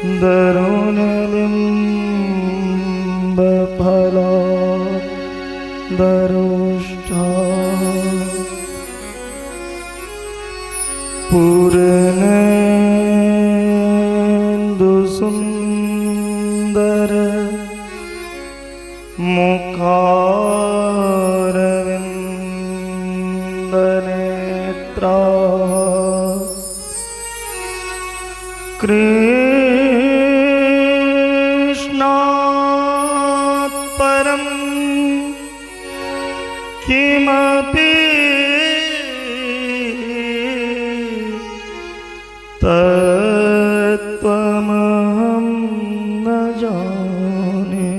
दरुणबिम्बफला दरुष्टा पूर्णेन्दुसुन्दर मुखारविन्दनेत्रा कृष्णात् परं किमपि तत्त्वमहं न जाने।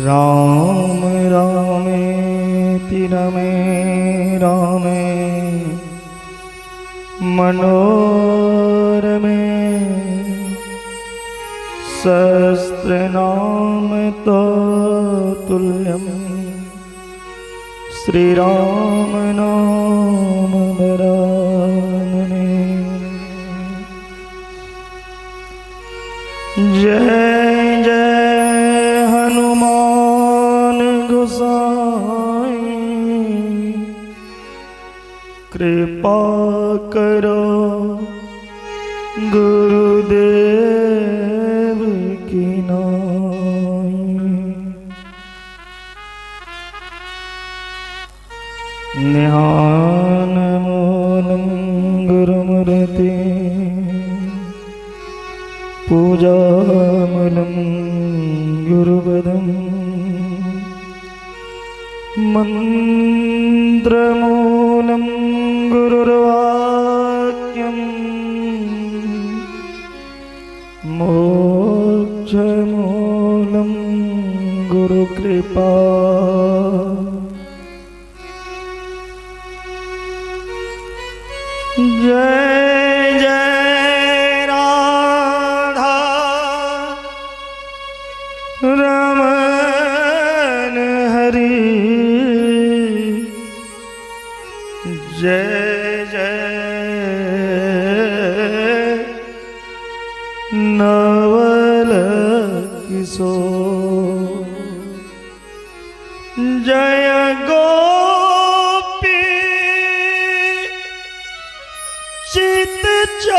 राम रामेति रमे रामे मनोरमे सहस्रनाम तत्तुल्यं श्रीराम नाम वरानने। जय जय हनुमान गोसाई कृपा करो गुरुदेव की नाई। ध्यान मूलं गुरुमूर्ति पूजामूलं गुरुपदं मन्त्रमूलं गुरुर्वाक्यं मोक्षमूलं गुरुकृपा। जय जय राधा रमण हरि जय जय नवल किशोर जय गोपी चित चोर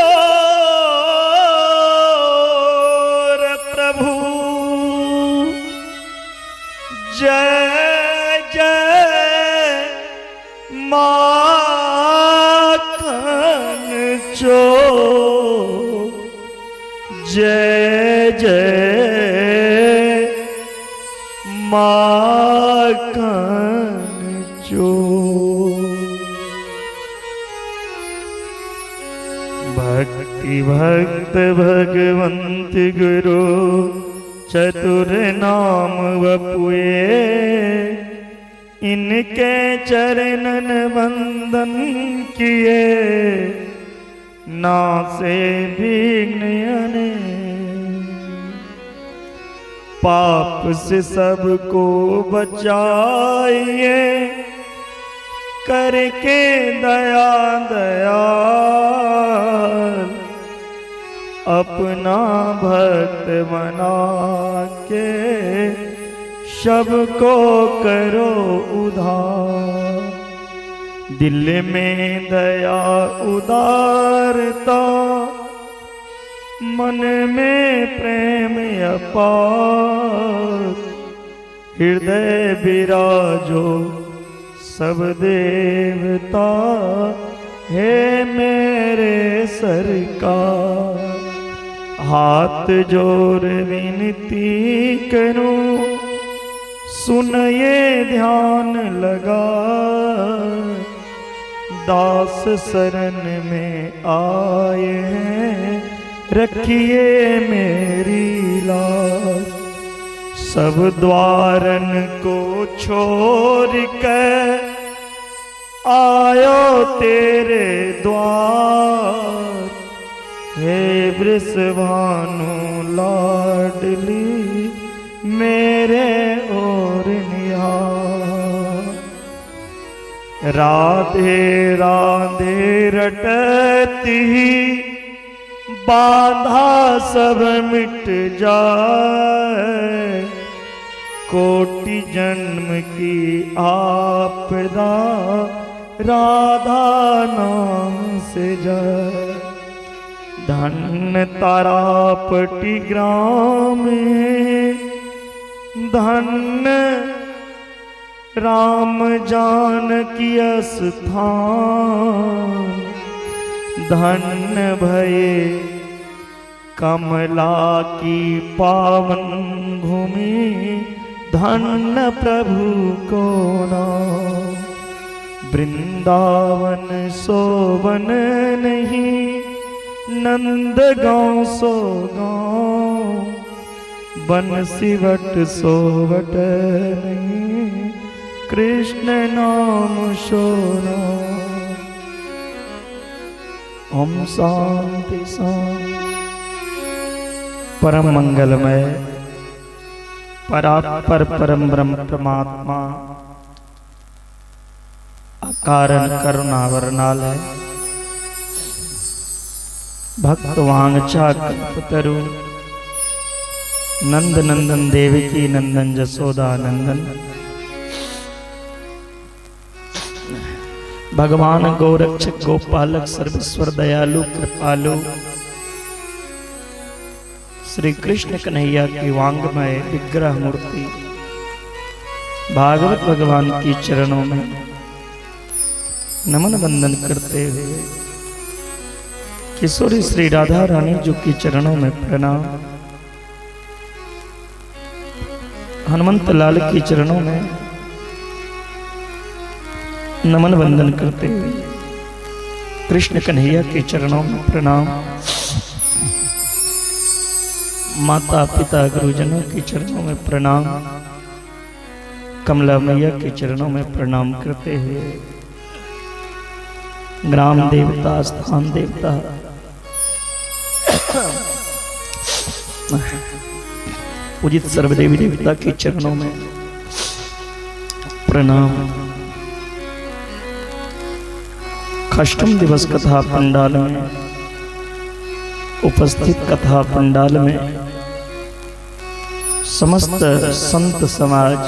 प्रभु जय जय माखन चोर जय जय माखन चोर। भक्ति भक्त भगवंत गुरु चतुर नाम वपुए इनके चरणन बंदन किए नासे विघ्न अने। पाप से सबको बचाइए करके दया दयाल अपना भक्त बना के सबको करो उधार। दिल में दया उदारता मन में प्रेम अपार हृदय विराजो सब देवता हे मेरे सरकार। हाथ जोड़ विनती करूं सुनिए ध्यान लगा दास शरण में आए हैं रखिए मेरी लाज। सब द्वारन को छोड़ कर आयो तेरे द्वार। हे वृषभानु लाडली मेरे और निहार। राधे राधे रटती बाधा सब मिट जाए, कोटि जन्म की आपदा राधा नाम से जाए। धन्य तारापटी ग्राम धन्य राम जानकी स्थान, धन्य भये कमला की पावन भूमि, धन्य प्रभु को नाम। वृंदावन सोवन नहीं, नंद गाँव सो गाँव, बंसीवट सोवट नहीं, कृष्ण नाम शोना। ओम शांति शांति। परम मंगलमय परात्पर परम ब्रह्म परमात्मा अकारण करुणावरणालय भक्त वांगचा कल्पतरु नंद नंदन देवकी नंदन जसोदा नंदन भगवान गोरक्षक गोपालक सर्वेश्वर दयालु कृपालु श्री कृष्ण कन्हैया की वांगमय विग्रह मूर्ति भागवत भगवान की चरणों में नमन वंदन करते हुए किशोरी श्री राधा रानी जी की चरणों में प्रणाम, हनुमंत लाल की चरणों में नमन वंदन करते हुए कृष्ण कन्हैया के चरणों में प्रणाम, माता पिता गुरुजनों के चरणों में प्रणाम, कमला मैया के चरणों में प्रणाम करते हुए ग्राम देवता स्थान देवता पूजित सर्वदेवी देवता के चरणों में प्रणाम। अष्टम दिवस कथा पंडाल में उपस्थित कथा पंडाल में समस्त संत समाज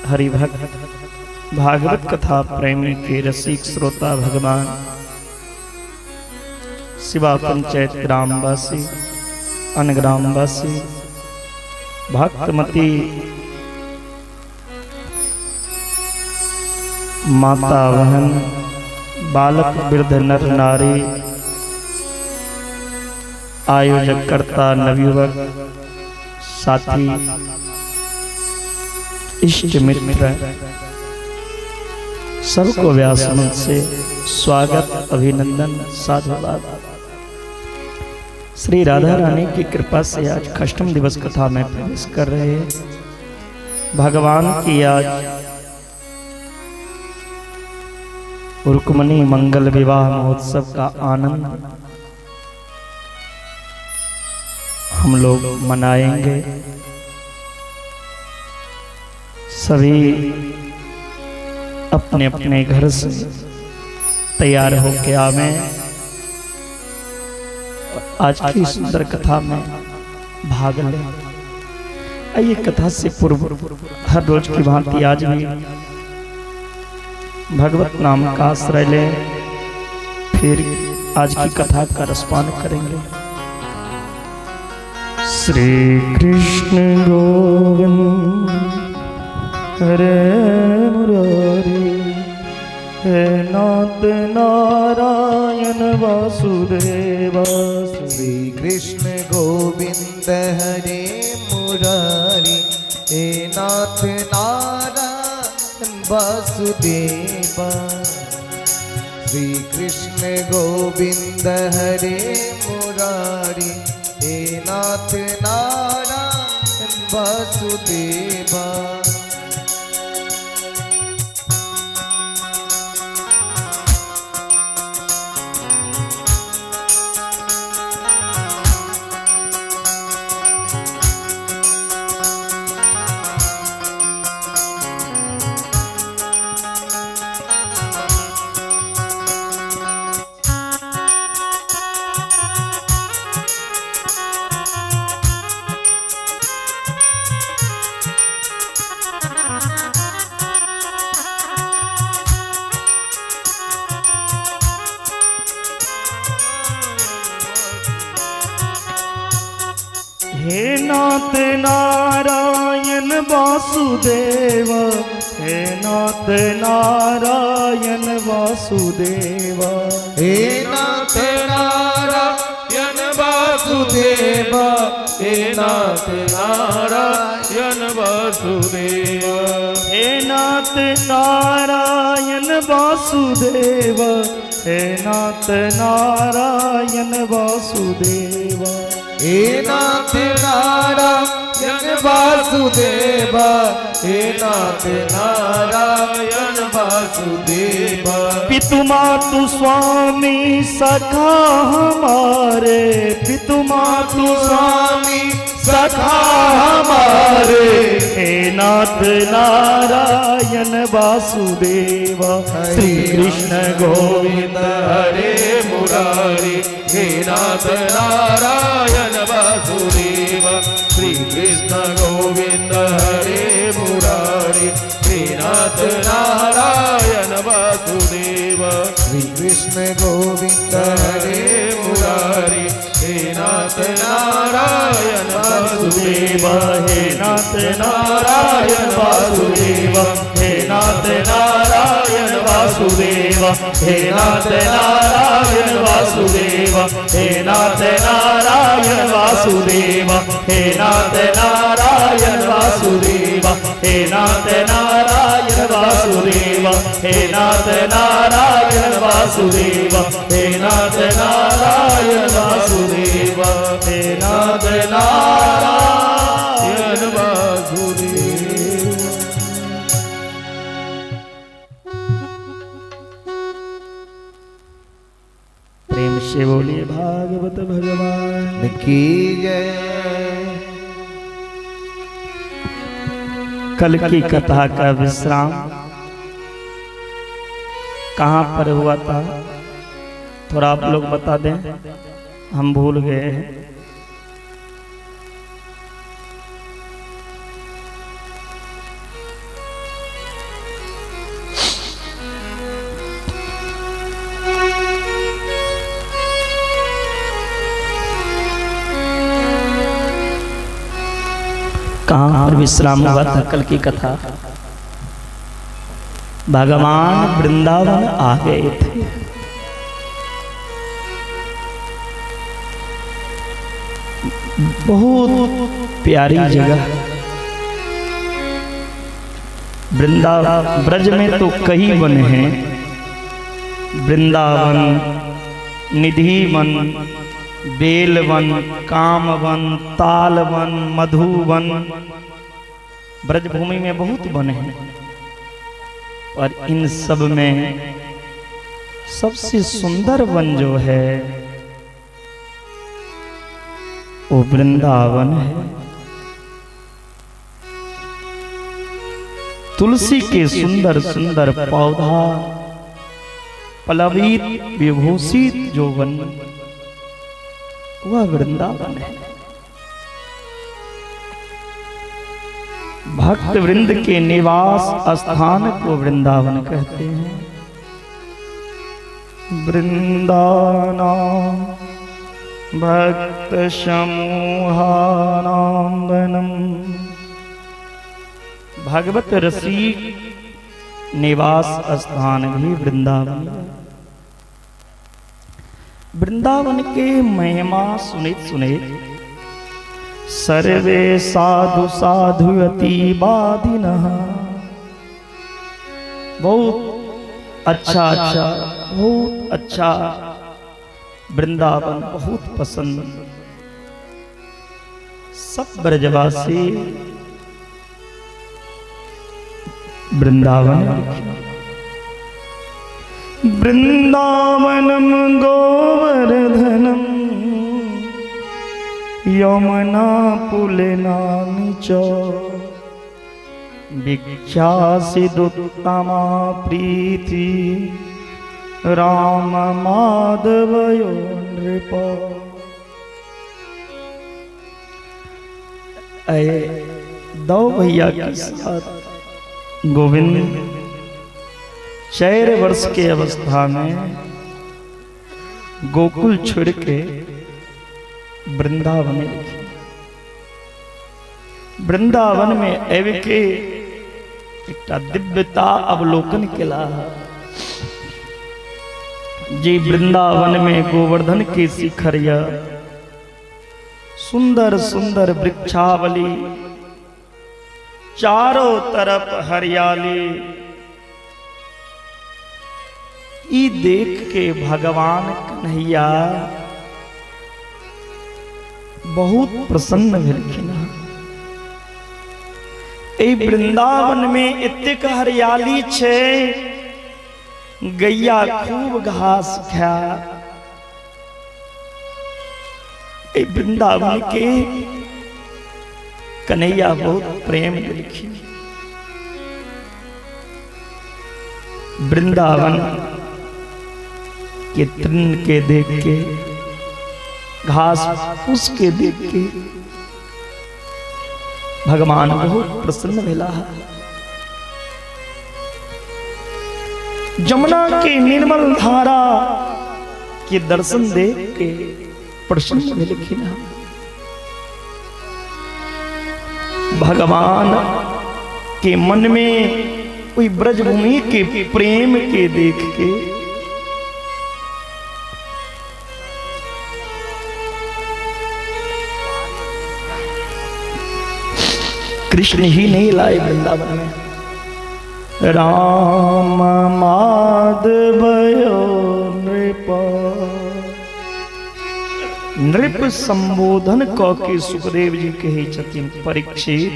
हरिभक्त भागवत कथा प्रेमी के रसिक श्रोता भगवान शिवा पंचायत ग्रामवासी अनग्रामवासी भक्तमती माता बहन बालक वृद्ध नर नारी आयोजक कर्ता नवयुवक साथी इष्ट मित्र सबको व्यास मंच से स्वागत अभिनंदन साधुवाद। श्री राधा रानी की कृपा से आज अष्टम दिवस कथा में प्रवेश कर रहे हैं। भगवान की आज रुक्मणी मंगल विवाह महोत्सव का आनंद हम लोग मनाएंगे। सभी अपने अपने घर से तैयार होके आवे। आज की सुंदर कथा में भाग लें। आइए कथा से पूर्व हर रोज की भांति आज भी भगवत नाम का आश्रय लें, फिर आज की कथा का रसपान करेंगे। श्री कृष्ण गोविंद हरे मुरारी, हे नाथ नारायण वासुदेव। श्री कृष्ण गोविंद हरे मुरारी, हे नाथ नारायण वासुदेव। श्री कृष्ण गोविंद हरे मुरारी, हे नाथ नारायण वासुदेव। हे नाथ नारायण वासुदेव, हे नाथ नारायण वासुदेव, हे नाथ नारायण वासुदेव, हे नाथ नारायण वासुदेव, हे नाथ नारायण वासुदेव, हे नाथ नारायण वासुदेव, हे नाथ नारायण वासुदेव, हे नाथ नारायण वासुदेव, पितु मातु स्वामी सखा हमारे, पितु मातु स्वामी सखा हमारे, हे नाथ नारायण वासुदेव, श्री कृष्ण गोविंद हरे मुरारी, हे नाथ नारायण वासुदेव, श्री कृष्ण गोविंद हरे मुरारी, हे नाथ नारायण वासुदेव, श्री कृष्ण गोविंद हरे मुरारी, हे नाथ नारायण वासुदेव, हे नाथ नारायण वासुदेव, हे नाथ नारायण वासुदेव, हे नाथ नारायण वासुदेव, हे नाथ नारायण वासुदेव, हे नाथ नारायण वासुदेव, हे नाथ नारायण वासुदेव, हे नाथ नारायण वासुदेव, हे नाथ नारायण वासुदेव, हे नाथ नारायण वासुदेव। प्रेम से बोलिए भागवत भगवान की जय। कल की कथा का विश्राम कहाँ पर हुआ था, थोड़ा आप लोग बता दें, हम भूल गए हैं। कहाँ पर विश्राम हुआ था कल की कथा? भगवान वृंदावन आ गए थे। बहुत प्यारी जगह वृंदावन। ब्रज में तो कई वन हैं, वृंदावन, निधिवन, बेलवन, कामवन, तालवन, मधुवन। ब्रजभूमि में बहुत वन हैं और इन सब में सबसे सुंदर वन जो है वो वृंदावन है। तुलसी के सुंदर सुंदर पौधा, पलवित विभूषित जो वन, वह वृंदावन है। भक्त वृंद के निवास स्थान को वृंदावन कहते हैं। वृंदानां भक्त समूहानां वनम। भगवत रसिक निवास स्थान भी वृंदावन है। वृंदावन के महिमा सुनित सुनित सर्वे साधु साधु अतिवादिनः। बहुत अच्छा बहुत अच्छा वृंदावन बहुत पसंद। सब ब्रजवासी वृंदावन। वृंदावनम गोवर्धनम यमुना पुलिनानि च विख्यासिदुत्तमा प्रीति राम माधवयो नृप। दो भैया के साथ गोविंद चैर वर्ष के अवस्था में गोकुल छोड़ के वृंदावन लिखी। वृंदावन में एव के एकटा दिव्यता अवलोकन केला। जी वृंदावन में गोवर्धन के शिखरिया सुंदर सुंदर वृक्षावली, चारों तरफ हरियाली, ई देख के भगवान कन्हैया बहुत प्रसन्न भेलखिन। ए वृंदावन में एतेक हरियाली छे, गैया खूब घास खा। ए वृंदावन के कन्हैया बहुत प्रेम दिलखिन। वृंदावन के तृण के देख के, घास फूस के देख के भगवान बहुत प्रसन्न भेला। जमुना के निर्मल धारा के दर्शन देख के प्रसन्न भेलखिन। भगवान के मन में कोई ब्रजभूमि के प्रेम के देख के कृष्ण ही नहीं लाए वृंदावन में। राम माधवयो नृप, नृप संबोधन क के सुखदेव जी कहे छथिन परीक्षित,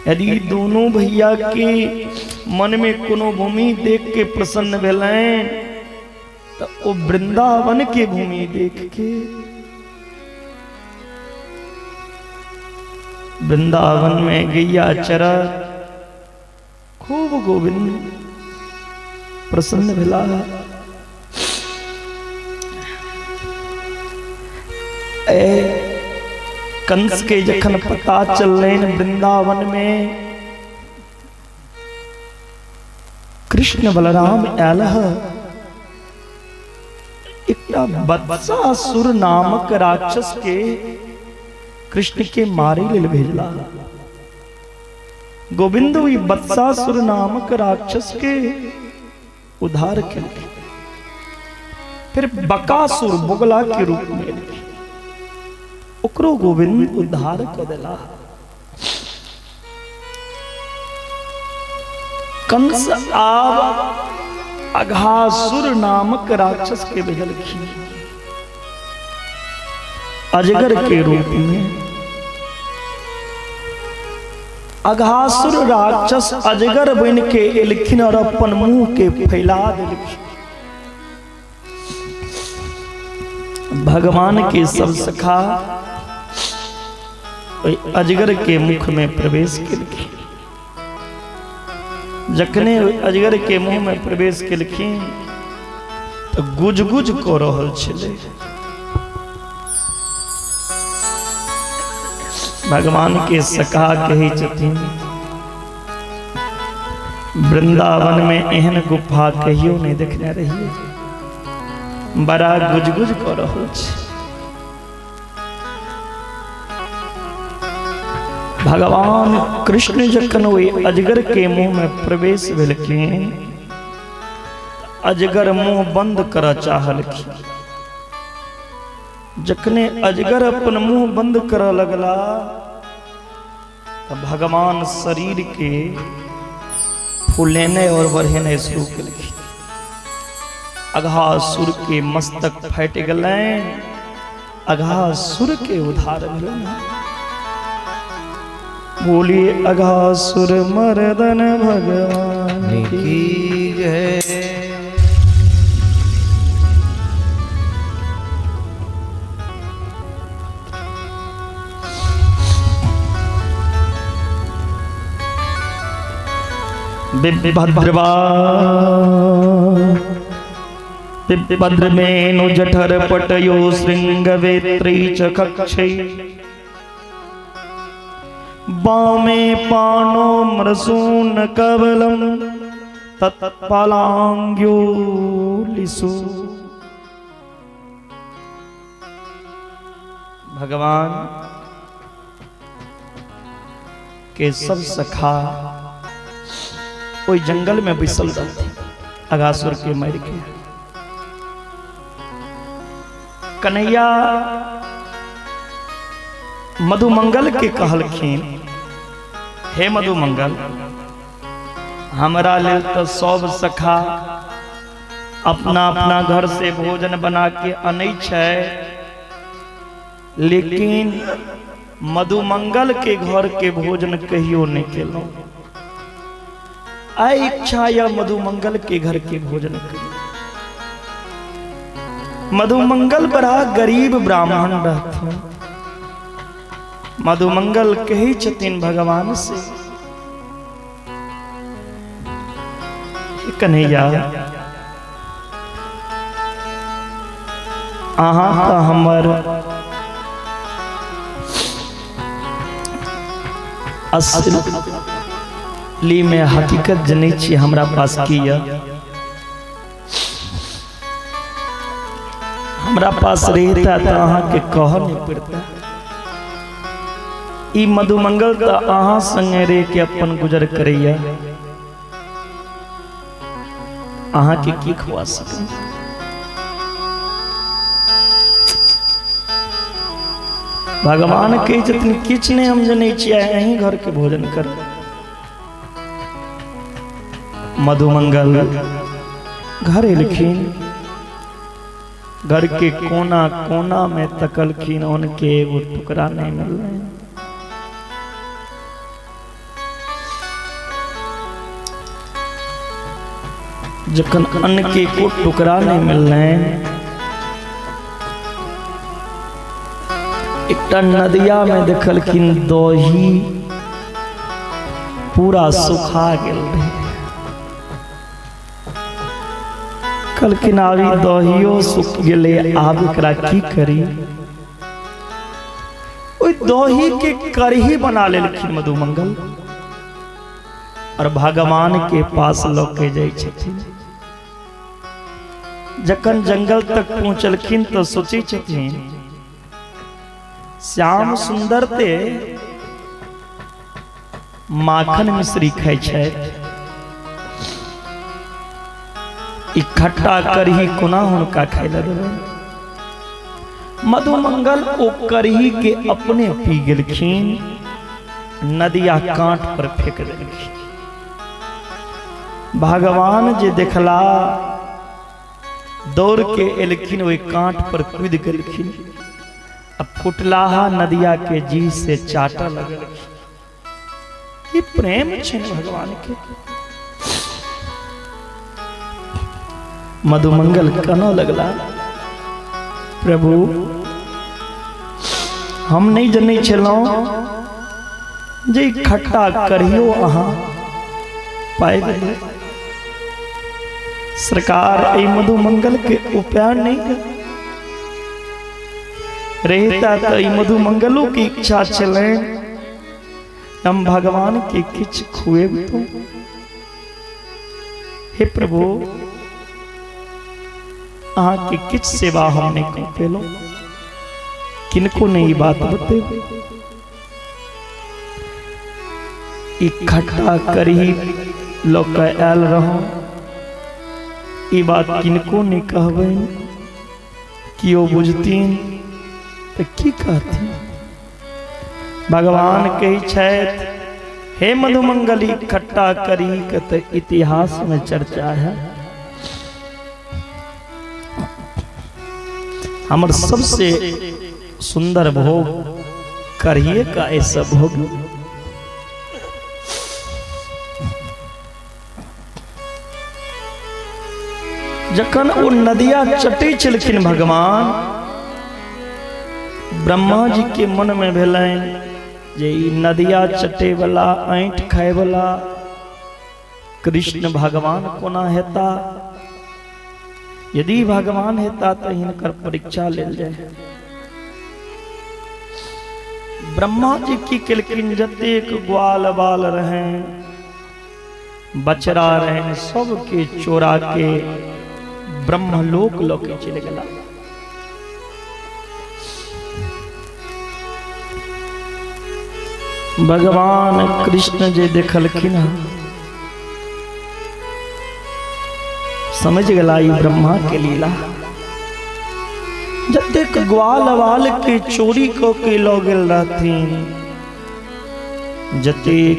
यदि दोनों भैया के मन में कोनो भूमि देख के प्रसन्न भेलें तो वो वृंदावन के भूमि देख के, वृंदावन में गैया चरा खूब गोविंद प्रसन्न भेला। कंस के जखन पता चलेन वृंदावन में कृष्ण बलराम आलह, एकटा बत्सासुर नामक राक्षस के कृष्ण के मारे लेल भेजला। गोविंद वही बत्सासुर नामक राक्षस के उद्धार के, फिर बकासुर बुगला के रूप में ओकरो गोविंद उद्धार कर देला। कंस आब अघासुर नामक राक्षस के भेजलखिन अजगर के रूप में। अघासुर राक्षस अजगर बन के एलखिन और अपन मुंह के फैला देलखिन। भगवान के सब सखा अजगर के मुख में प्रवेश केलखिन। जखने अजगर के मुंह में प्रवेश केलखिन तो गुज गुज को रहल छले। भगवान के सखा कही छथिन, वृंदावन में एहन गुफा कहियो नहीं देखने रहिए, बड़ा गुज गुज को रहल छे। भगवान कृष्ण जखन ओइ अजगर के मुंह में प्रवेश भेलखिन, अजगर मुंह बंद कर चाहलखिन। जखने अजगर अपन मुंह बंद कर लगला तो भगवान शरीर के फूलेने और बढ़ेने शुरू केलखिन। अघासुर के मस्तक फट गए, अघासुर के उद्धार भेल। बोलिए अघासुर मर्दन भगवान की जय। भद्रमेनु जठर पटयो श्रृंगवेत्री च कक्षै, बामे पानो मृसून कवलम तत्पालांग्यो लिसु। भगवान के सब सखा कोई जंगल में बिसल रहती अगासुर के मर के। कन्हैया मधुमंगल के कहलखिन, हे मधुमंगल, हमरा लेल तो सब सखा अपना अपना घर से भोजन बना के अनै छै, लेकिन मधुमंगल के घर के भोजन कहियो नहीं केलौं। आइ इच्छा या मधुमंगल के घर के भोजन करी। मधुमंगल बड़ा गरीब ब्राह्मण रहथिन। मधुमंगल कही छथिन भगवान से, कन्हैया अहाँ का हमर असली में हकीकत जनै छी हमरा पास की है। हमरा पास रहता तो अहाँ के कह नहीं पड़ता। ई मधुमंगल तो अहाँ संगे रह के अपन गुजर करैया, अहाँ के की खुआ सकै। भगवान कहे छथिन किछ नहीं हम जनै छियै, अहीं घर के भोजन कर। मधुमंगल घर एलखिन, घर के कोना कोना में तकलखिन, उनके एगो टुकड़ा नहीं मिललै। जखन अन्न के को टुकड़ा नहीं मिललै, एकटा नदिया में देखलखिन दही पूरा सुखा गेल रहे। कहलखिन आब दहियो सुख गेले, आब एकरा की करी। ओइ दही के करही बना लेलखिन मधुमंगल और भगवान के पास लौके जाइ छथिन। जखन जंगल तक पहुंचलखिन तो सोची छथिन श्याम सुंदर ते माखन मिश्री खाय छै, इकट्ठा करही कोना हुनका खाय ले देबै। मधुमंगल ओ करही के अपने पी गेलखिन, नदिया कांट पर फेंक देलखिन। भगवान जे देखला दौड़ के एलखिन, ओहि कांट पर कूद गेलखिन, अब फुटलाहा नदिया के जी से चाटा लगलखिन। ई प्रेम छै भगवान के। मधुमंगल कहना लगला, प्रभु हम नहीं जनै छलौं जे खट्टा करियो अहाँ पाए गेलै। सरकार ए मधुमंगल के उपाय नहीं कर रहता तो ई मधुमंगलों की इच्छा चले हम भगवान के किछ खुएब तो। हे प्रभु अहाँ के किछ सेवा हम नहीं कर पेलो, किनको नहीं बात बते। इकट्ठा करही लोग आयल रहो, ई बात किनको नहीं कहबै, कियो बुझतीन तो की कहती। भगवान कही छथि, हे मधुमंगल इकट्ठा करी के तो इतिहास में चर्चा है। हमर सबसे सुंदर भोग करिए का ऐसा भोग। जखन ओ नदिया चटे चलखिन भगवान, ब्रह्मा जी के मन में भेलैन जे ई नदिया चटे वाला ऐंठ खाए वाला कृष्ण भगवान कोना हेता। यदि भगवान हेता तो हिनकर परीक्षा लेल जाए। ब्रह्मा जी की केलखिन, जतेक ग्वाल बाल रहे बचरा रहे सबके चोरा के ब्रह्मलोक लोके चले गला। भगवान कृष्ण जे देखलखिन समझ गला ई ब्रह्मा के लीला। जतेक ग्वाल वाल के चोरी को के लो गेल रहथिन, जतेक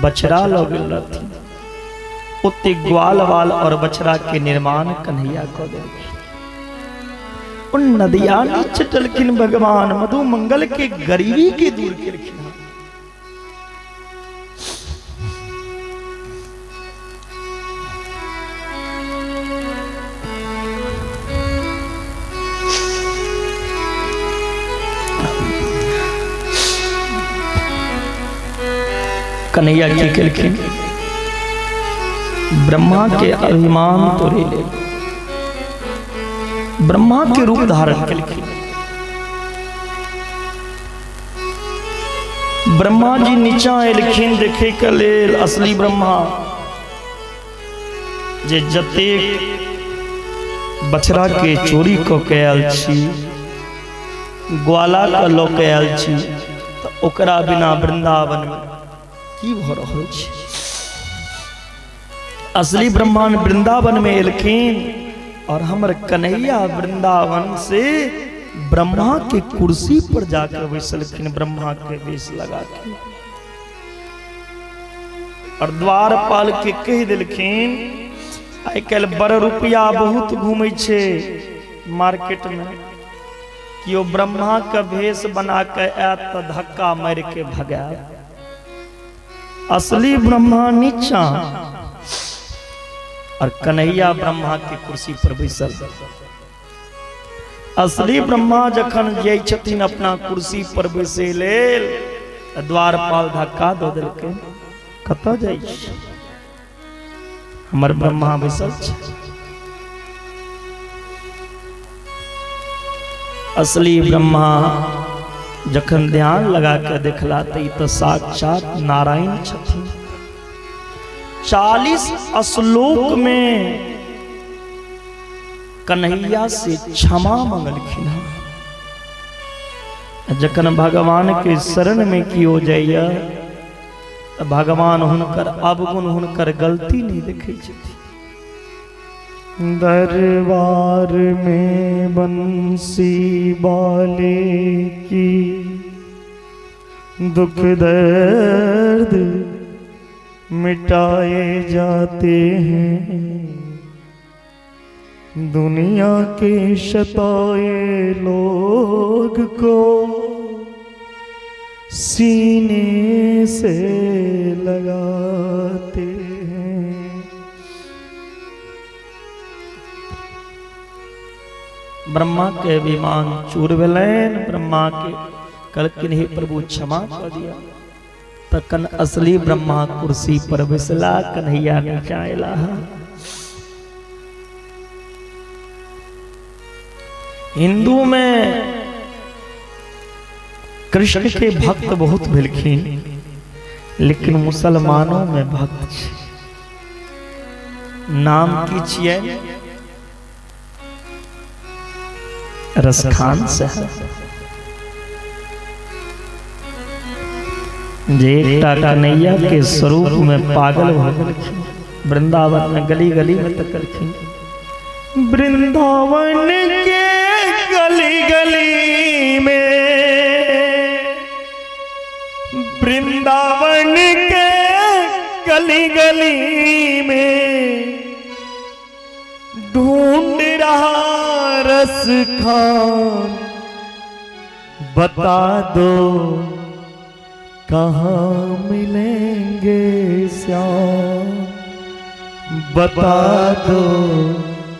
बछड़ा लो गेल रहथिन, उते ग्वाल वाल और बछड़ा के निर्माण कन्हैया को देलखिन। उन नदिया नीचे चलखिन भगवान मधु मंगल के गरीबी के दूर केलखिन। कन्हैया की केलखिन ब्रह्मा के अभिमान तोड़े ले, ब्रह्मा के रूप धारण केलखिन। ब्रह्मा जी नीचा एलखिन देखे के लेल असली ब्रह्मा जे जतेक बछड़ा के चोरी को कयल छी, ग्वाला का लो कयल छी, तो ओकरा बिना वृंदावन में की भ रहल छै। असली ब्रह्मांड वृंदावन में एलखिन और हमर कन्हैया वृंदावन से ब्रह्मा के कुर्सी पर जाकर बैसलखिन, ब्रह्मा के वेश लगा के। और द्वारपाल के कह दिलखिन आई कल बड़ रुपया बहुत घूमे छे मार्केट में, कि ओ ब्रह्मा के भेष बना के आयत तो धक्का मार के भगा। असली ब्रह्मा नीचा और कन्हैया ब्रह्मा की कुर्सी पर बैसल। असली ब्रह्मा जखन जाय छथिन अपना कुर्सी पर बैसे लेल, द्वारपाल धक्का दो देलकै, कतऽ जाइ छी, हमर ब्रह्मा बैसल छै। असली ब्रह्मा जखन ध्यान लगा के देखला तो साक्षात नारायण छथिन। 40 श्लोक में कन्हैया से क्षमा मंगलखिन। जखन भगवान के शरण में कियो जाइए तो भगवान हुनकर अवगुण हुनकर गलती नहीं देखे छथिन। दरबार में बंसी वाले की दुख दर्द मिटाए जाते हैं, दुनिया के शताए लोग को सीने से लगाते हैं। ब्रह्मा के अभिमान चूर भेलैन, ब्रह्मा के कहलखिन हे प्रभु क्षमा कर दिया। तखन असली ब्रह्मा कुर्सी पर बैसला, कन्हैया नीचा अयला। हिंदू में कृष्ण के भक्त बहुत भेलखिन, लेकिन मुसलमानों में भक्त छै। नाम की छियै? रसखान साहब। जे एकटा कन्हैया के स्वरूप में पागल भ गेलखिन, वृंदावन में गली गली में तकलखिन। वृंदावन के गली गली में, वृंदावन के गली गली में ढूंढ रहा रस खान, बता दो कहाँ मिलेंगे श्याम, बता दो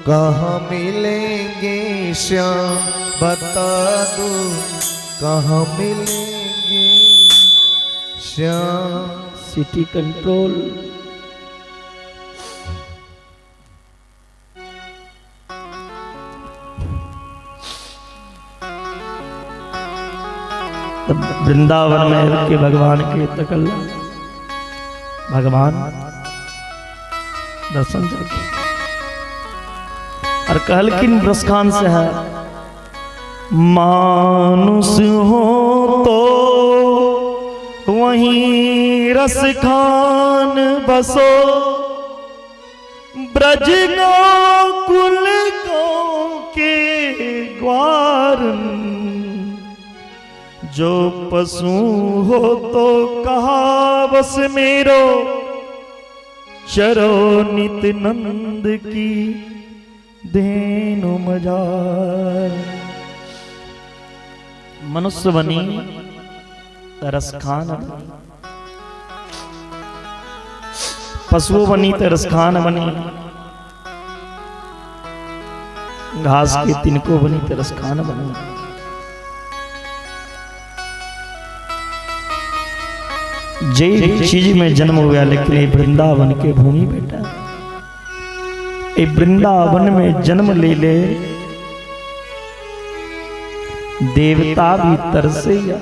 कहाँ मिलेंगे श्याम, बता दो कहाँ मिलेंगे श्याम। City control. तब वृंदावन में के भगवान के तकल्ला, भगवान दर्शन करके और कहलखिन ब्रसखान से है, मानुष हो तो वहीं रस खान बसो ब्रज गोकुल गाँव के ग्वार। जो पशु हो तो कहा बस मेरो चरो नित नंद की धेनु मजार। मनुष्य बनी तरस खान, पशु बनी तरस खान बनी, घास के तिनको बनी तरस खान बनी। जे चीज में जन्म हुआ लेकिन ये वृंदावन के भूमि बेटा, ये वृंदावन में जन्म ले ले देवता भी तरसे या